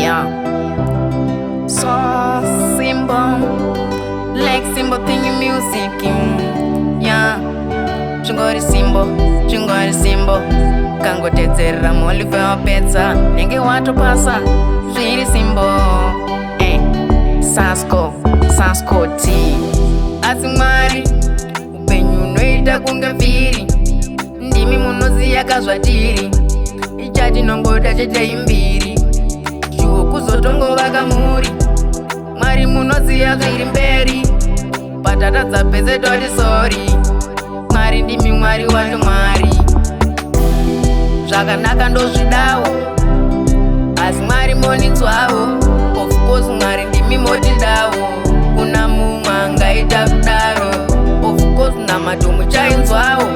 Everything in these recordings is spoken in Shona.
Yeah. So simple, like simple thing in music. Yeah. Chungori simbo kangotedzerera molive wapedza nenge watopasa zviri simbo. Saskoti asi Mwari upenyu unoita kunge mviri ndimi munoziya kazvatiri ichati nongoda cheteimbiri shuwo kuzotongovaka muri Mwari munoziya zviri mberi patata dzapedze tori sori Mwari ndimi Mwari wacho Mwari zvakanaka ndozvidawo asi Mwari moninzwawo of course Mwari ndimi motidawo kuna mumwe angaita kudaro of course namadhomu chainzwawo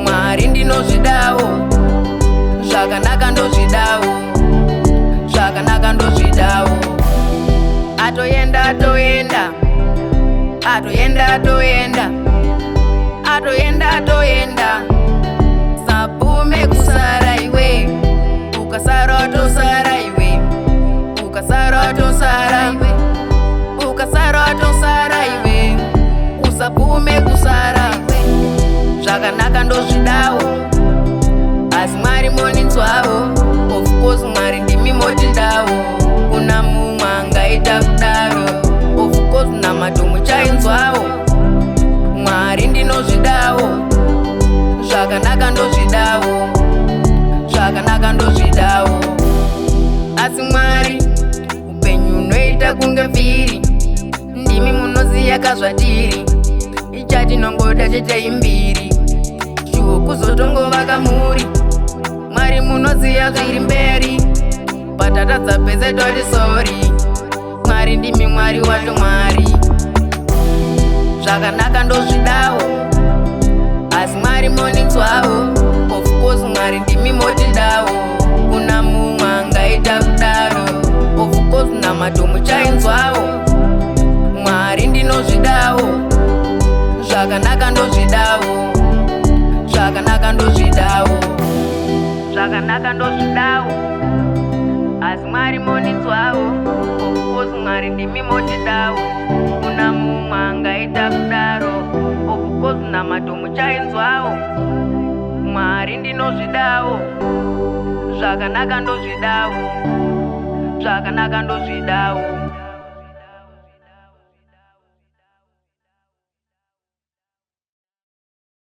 Mwari ndinozvidawo zvakanaka ndozvidawo atoenda sapume kusara iwe ukasara watosara iwe usapume kusara zvakanaka ndozvidawo asi Mwari moninzwawo of course Mwari ndimi motidawo kuna mumwe angaita kudaro of course namadhomu chainzwawo Mwari ndinozvidawo zvakanaka ndozvidawo asi Mwari upenyu unoita kunge mviri ndimi munoziya kazvatiri ichati nongoda cheteimbiri shuwo kuzotongovaka muri Mwari munoziya zviri mberi patata dzapedze tori sori Mwari ndimi Mwari wacho Mwari zvakanaka ndozvidawo asi Mwari moninzwawo of course Mwari ndimi motidawo kuna mumwe angaita kudaro of course namadhomu chainzwawo Mwari ndinozvidawo zvakanaka ndozvidawo asi Mwari moninzwawo of course Mwari ndimi motidawo kuna mumwe angaita kudaro of course namadhomu chainzwawo Mwari ndinozvidawo zvakanaka ndozvidawo